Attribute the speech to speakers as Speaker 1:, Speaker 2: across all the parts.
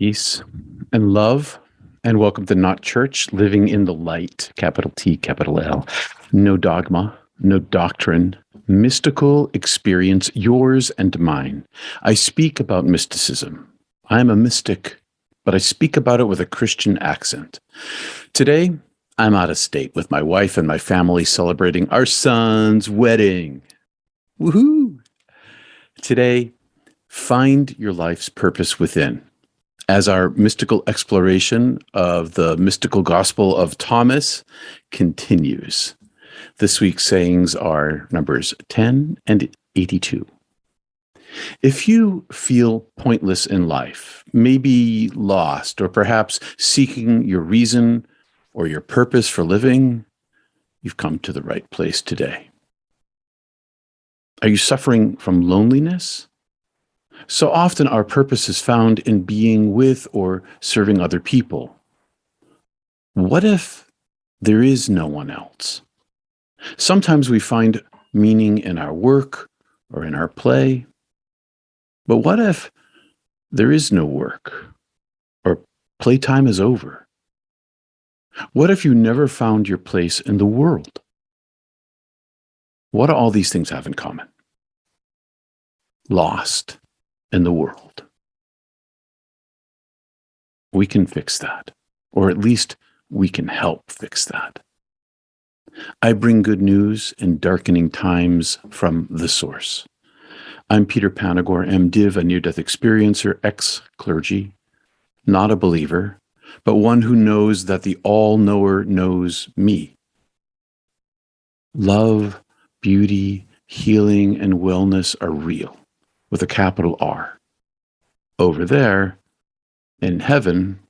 Speaker 1: Peace and love, and welcome to Not Church, Living in the Light, capital T, capital L. No dogma, no doctrine, mystical experience, yours and mine. I speak about mysticism. I am a mystic, but I speak about it with a Christian accent. Today, I'm out of state with my wife and my family celebrating our son's wedding. Woohoo! Today, find your life's purpose within. As our mystical exploration of the mystical gospel of Thomas continues. This week's sayings are numbers 10 and 82. If you feel pointless in life, maybe lost, or perhaps seeking your reason or your purpose for living, you've come to the right place today. Are you suffering from loneliness? So often our purpose is found in being with or serving other people. What if there is no one else? Sometimes we find meaning in our work or in our play. But what if there is no work or playtime is over? What if you never found your place in the world? What do all these things have in common? Lost in the world. We can fix that, or at least we can help fix that. I bring good news in darkening times from the source. I'm Peter Panagore, MDiv, a near-death experiencer, ex-clergy, not a believer, but one who knows that the all-knower knows me. Love, beauty, healing, and wellness are real, with a capital R. Over there, in heaven,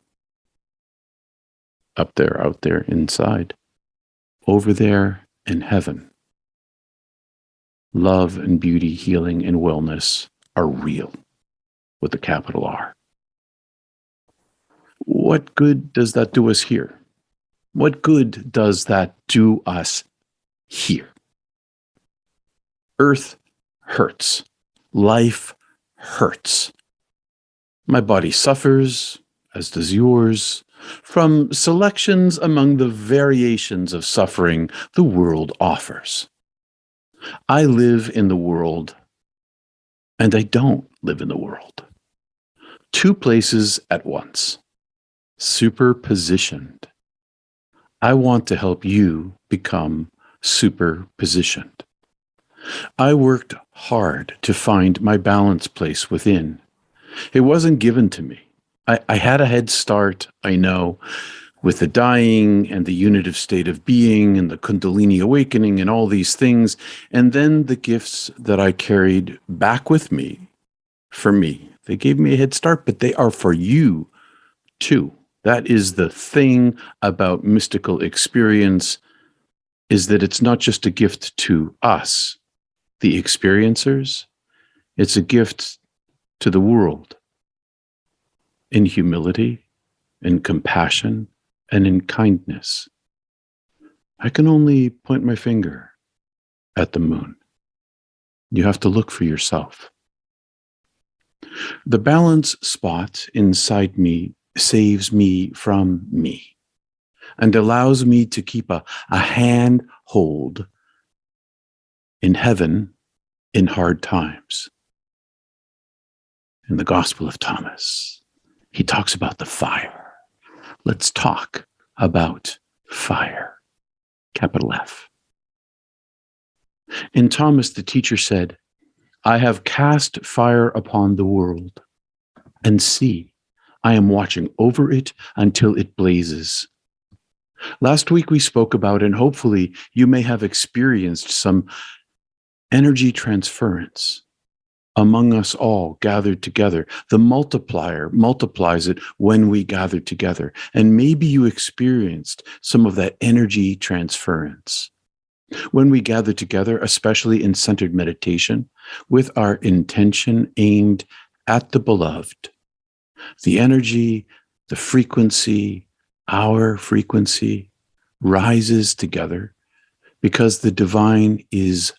Speaker 1: up there, out there, inside, over there in heaven, love and beauty, healing, and wellness are real, with a capital R. What good does that do us here? What good does that do us here? Earth hurts. Life hurts. My body suffers, as does yours, from selections among the variations of suffering the world offers. I live in the world, and I don't live in the world. Two places at once, superpositioned. I want to help you become superpositioned. I worked hard to find my balance place within. It wasn't given to me. I had a head start, I know, with the dying and the unitive state of being and the Kundalini awakening and all these things, and then the gifts that I carried back with me, for me. They gave me a head start, but they are for you too. That is the thing about mystical experience, is that it's not just a gift to us, the experiencers, it's a gift to the world in humility, in compassion, and in kindness. I can only point my finger at the moon. You have to look for yourself. The balance spot inside me saves me from me and allows me to keep a hand hold in heaven in hard times. In the Gospel of Thomas, he talks about the fire. Let's talk about fire, capital F. In Thomas, the teacher said, I have cast fire upon the world, and see, I am watching over it until it blazes. Last week we spoke about, and hopefully you may have experienced some energy transference among us all gathered together. The multiplier multiplies it when we gather together. And maybe you experienced some of that energy transference. When we gather together, especially in centered meditation, with our intention aimed at the beloved, the energy, the frequency, our frequency rises together because the divine is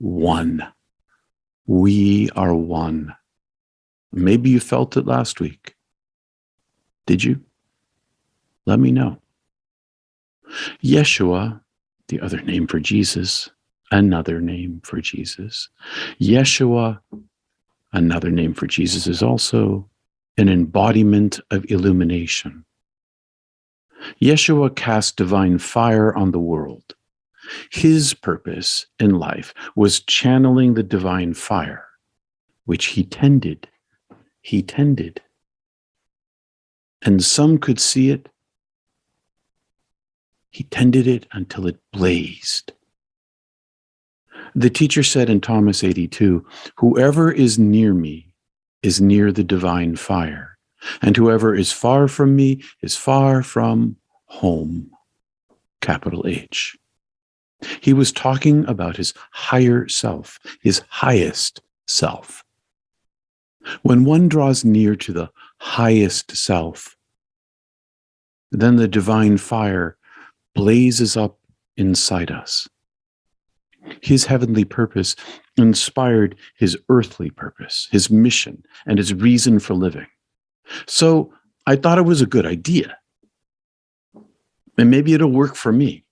Speaker 1: one. We are one. Maybe you felt it last week. Did you? Let me know. Yeshua, the other name for Jesus, another name for Jesus. Yeshua, another name for Jesus, is also an embodiment of illumination. Yeshua cast divine fire on the world. His purpose in life was channeling the divine fire, which he tended. He tended. And some could see it. He tended it until it blazed. The teacher said in Thomas 82, "Whoever is near me is near the divine fire, and whoever is far from me is far from home." Capital H. He was talking about his higher self, his highest self. When one draws near to the highest self, then the divine fire blazes up inside us. His heavenly purpose inspired his earthly purpose, his mission, and his reason for living. So I thought it was a good idea. And maybe it'll work for me.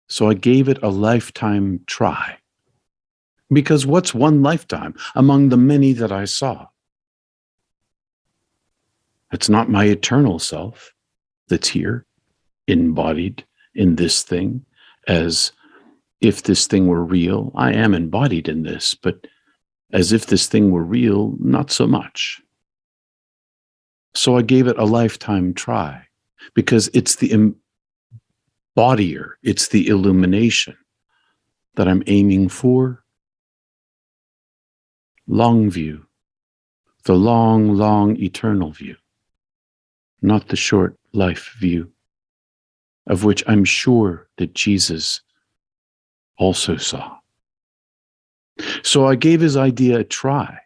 Speaker 1: So I gave it a lifetime try. Because what's one lifetime among the many that I saw? It's not my eternal self that's here, embodied in this thing, as if this thing were real. I am embodied in this, but as if this thing were real, not so much. So I gave it a lifetime try, because it's the embodier, it's the illumination that I'm aiming for. Long view, the long, long eternal view, not the short life view, of which I'm sure that Jesus also saw. So I gave his idea a try.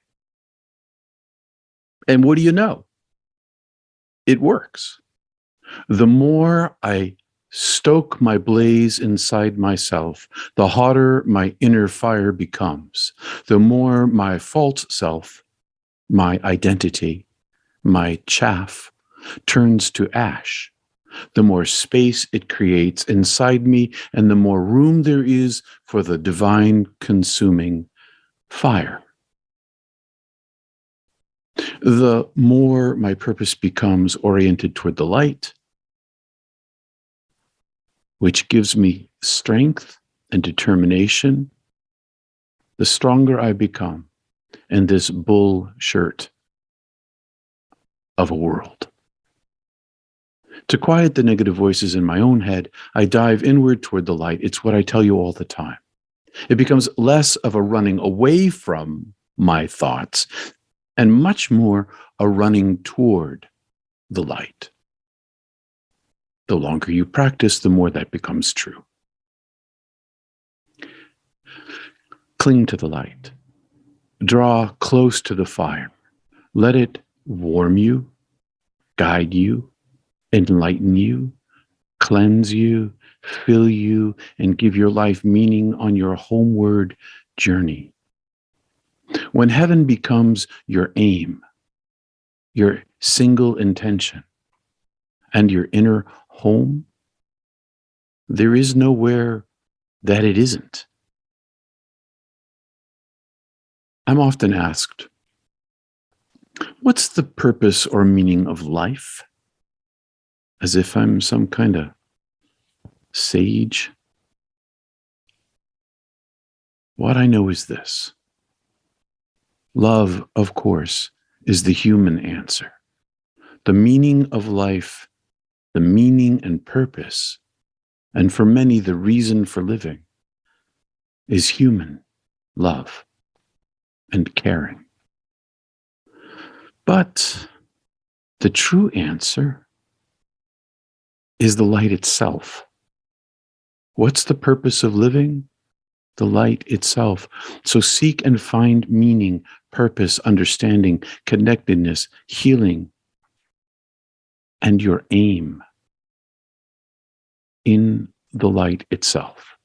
Speaker 1: And what do you know? It works. The more I stoke my blaze inside myself, the hotter my inner fire becomes. The more my false self, my identity, my chaff, turns to ash, the more space it creates inside me, and the more room there is for the divine consuming fire. The more my purpose becomes oriented toward the light, which gives me strength and determination, the stronger I become in this bull shirt of a world. To quiet the negative voices in my own head, I dive inward toward the light. It's what I tell you all the time. It becomes less of a running away from my thoughts and much more a running toward the light. The longer you practice, the more that becomes true. Cling to the light. Draw close to the fire. Let it warm you, guide you, enlighten you, cleanse you, fill you, and give your life meaning on your homeward journey. When heaven becomes your aim, your single intention, and your inner home, there is nowhere that it isn't. I'm often asked, what's the purpose or meaning of life? As if I'm some kind of sage. What I know is this. Love, of course, is the human answer. The meaning of life, the meaning and purpose, and for many, the reason for living, is human love and caring. But the true answer is the light itself. What's the purpose of living? The light itself. So seek and find meaning, purpose, understanding, connectedness, healing, and your aim in the light itself.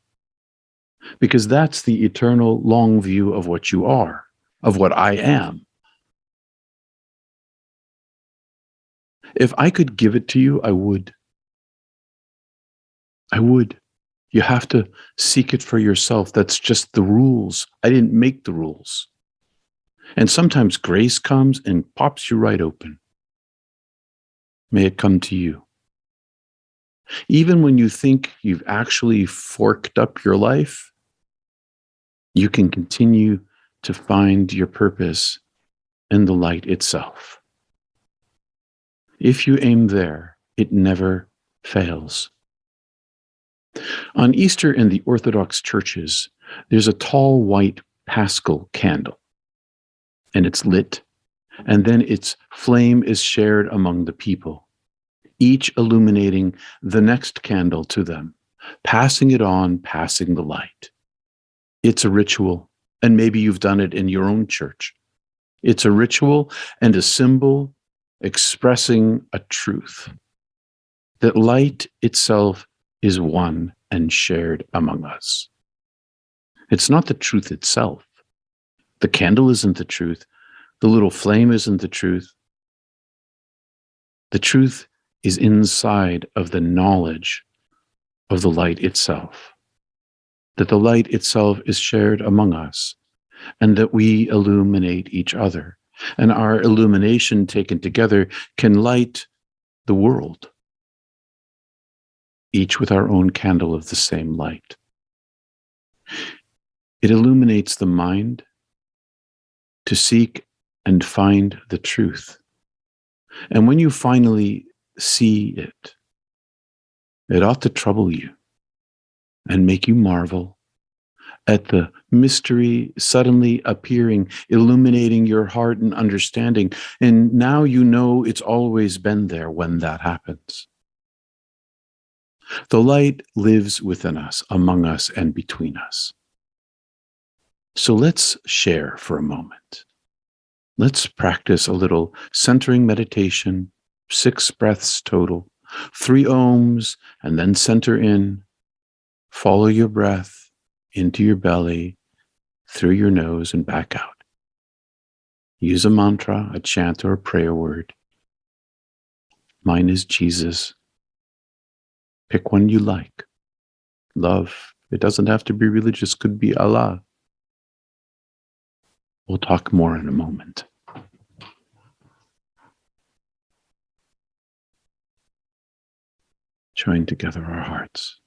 Speaker 1: Because that's the eternal long view of what you are, of what I am. If I could give it to you, I would. I would. You have to seek it for yourself. That's just the rules. I didn't make the rules. And sometimes grace comes and pops you right open. May it come to you. Even when you think you've actually forked up your life, you can continue to find your purpose in the light itself. If you aim there, it never fails. On Easter in the Orthodox churches, there's a tall white Paschal candle, and it's lit, and then its flame is shared among the people, each illuminating the next candle to them, passing it on, passing the light. It's a ritual, and maybe you've done it in your own church. It's a ritual and a symbol expressing a truth, that light itself is one and shared among us. It's not the truth itself. The candle isn't the truth. The little flame isn't the truth. The truth is inside of the knowledge of the light itself, that the light itself is shared among us, and that we illuminate each other. And our illumination taken together can light the world, each with our own candle of the same light. It illuminates the mind to seek and find the truth. And when you finally see it, it ought to trouble you and make you marvel at the mystery suddenly appearing, illuminating your heart and understanding. And now you know it's always been there when that happens. The light lives within us, among us, and between us. So let's share for a moment. Let's practice a little centering meditation, 6 breaths total, 3 ohms, and then center in. Follow your breath into your belly, through your nose, and back out. Use a mantra, a chant, or a prayer word. Mine is Jesus. Pick one you like. Love. It doesn't have to be religious, could be Allah. We'll talk more in a moment. Join together our hearts.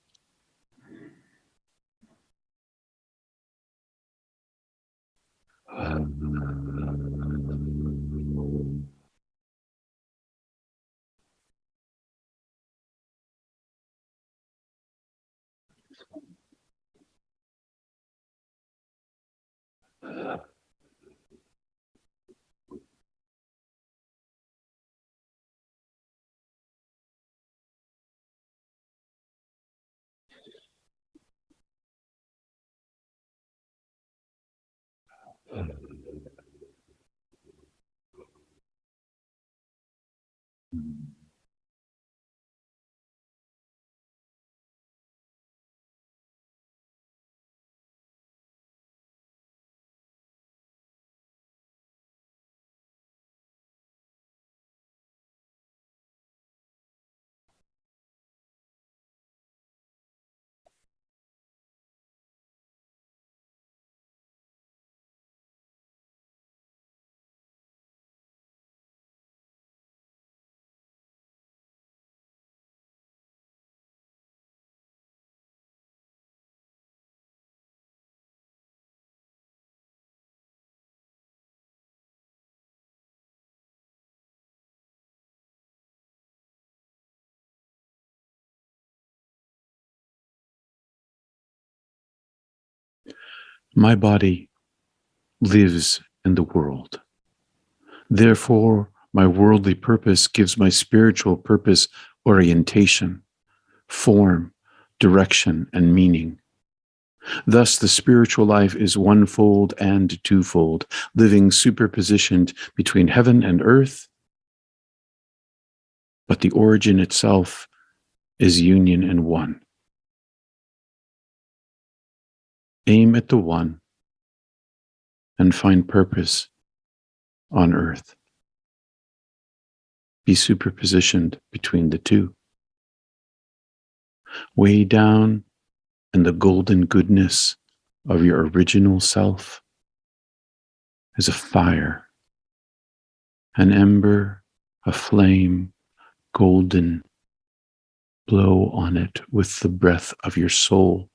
Speaker 1: My body lives in the world. Therefore, my worldly purpose gives my spiritual purpose orientation, form, direction, and meaning. Thus, the spiritual life is onefold and twofold, living superpositioned between heaven and earth, but the origin itself is union in one. Aim at the one and find purpose on earth. be superpositioned between the two. Way down in the golden goodness of your original self is a fire, an ember, a flame, golden. Blow on it with the breath of your soul.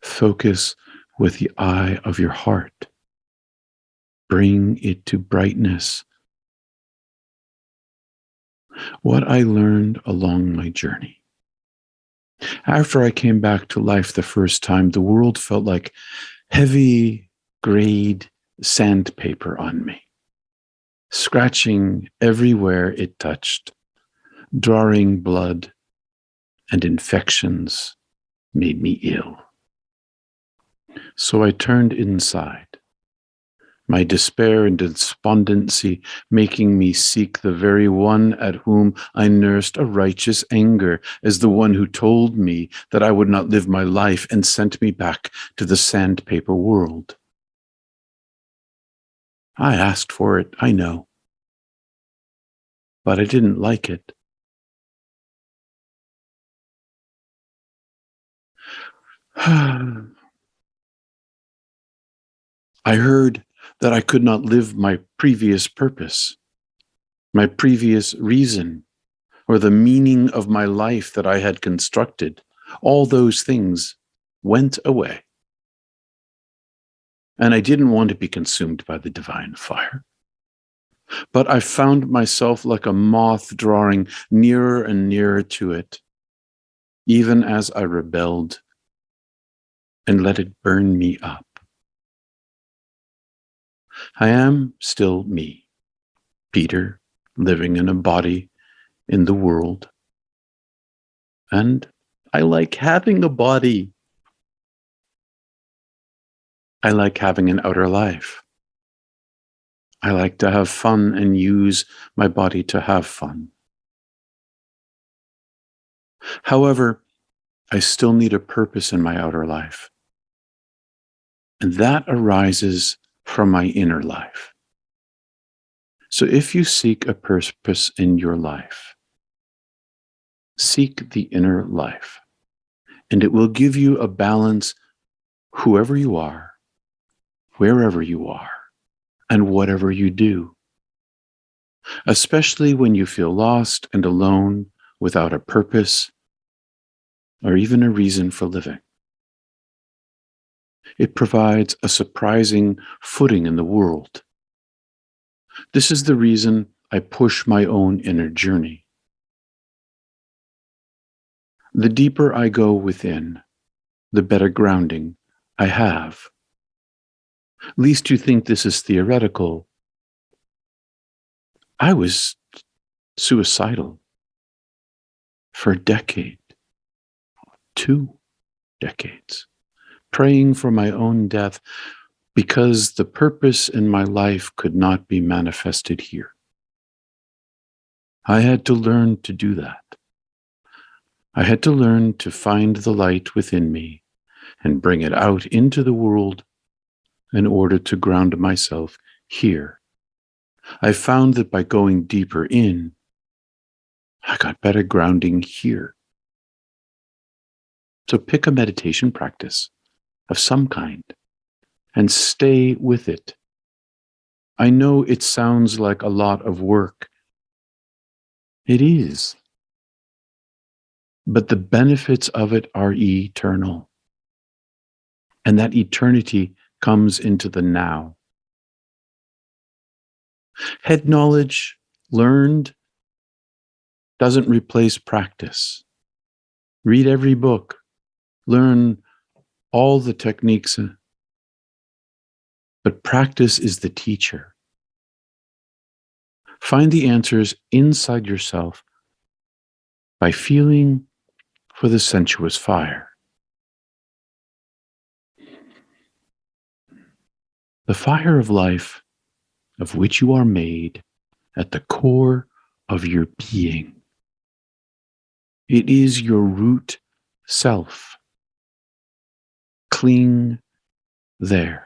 Speaker 1: Focus with the eye of your heart. Bring it to brightness. What I learned along my journey. After I came back to life the first time, the world felt like heavy grade sandpaper on me, scratching everywhere it touched, drawing blood, and infections made me ill. So I turned inside, my despair and despondency making me seek the very one at whom I nursed a righteous anger, as the one who told me that I would not live my life and sent me back to the sandpaper world. I asked for it, I know, but I didn't like it. I heard that I could not live my previous purpose, my previous reason, or the meaning of my life that I had constructed. All those things went away. And I didn't want to be consumed by the divine fire. But I found myself like a moth drawing nearer and nearer to it, even as I rebelled and let it burn me up. I am still me, Peter, living in a body in the world. And I like having a body. I like having an outer life. I like to have fun and use my body to have fun. However, I still need a purpose in my outer life. And that arises from my inner life. So if you seek a purpose in your life, seek the inner life, and it will give you a balance, whoever you are, wherever you are, and whatever you do. Especially when you feel lost and alone, without a purpose, or even a reason for living. It provides a surprising footing in the world. This is the reason I push my own inner journey. The deeper I go within, the better grounding I have. Least you think this is theoretical. I was suicidal for a decade, 2 decades, praying for my own death because the purpose in my life could not be manifested here. I had to learn to do that. I had to learn to find the light within me and bring it out into the world in order to ground myself here. I found that by going deeper in, I got better grounding here. So pick a meditation practice of some kind and stay with it. I know it sounds like a lot of work. It is. But the benefits of it are eternal. And that eternity comes into the now. Head knowledge learned doesn't replace practice. Read every book. Learn all the techniques. But practice is the teacher. Find the answers inside yourself by feeling for the sensuous fire. The fire of life, of which you are made at the core of your being. It is your root self. Cling there.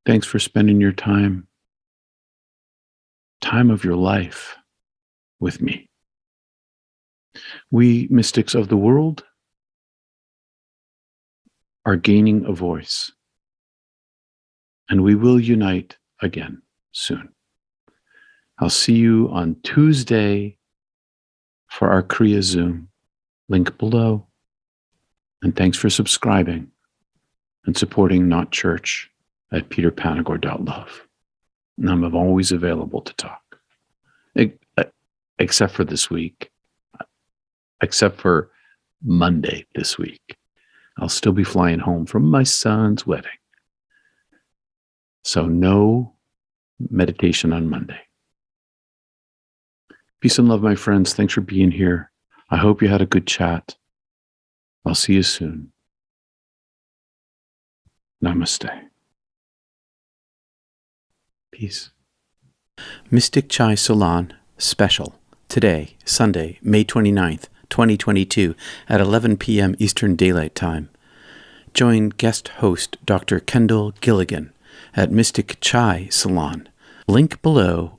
Speaker 1: Thanks for spending your time time of your life with me. We mystics of the world are gaining a voice, and we will unite again soon. I'll see you on Tuesday for our Kriya Zoom. Link below. And thanks for subscribing and supporting Not Church at peterpanagore.love. And I'm always available to talk. Except for this week. Except for Monday this week. I'll still be flying home from my son's wedding. So no meditation on Monday. Peace and love, my friends. Thanks for being here. I hope you had a good chat. I'll see you soon. Namaste. Peace. Mysticchai Salon special. Today, Sunday, May 29th, 2022 at 11 p.m. Eastern Daylight Time. Join guest host Dr. Gilligan at Mysticchai Salon. Link below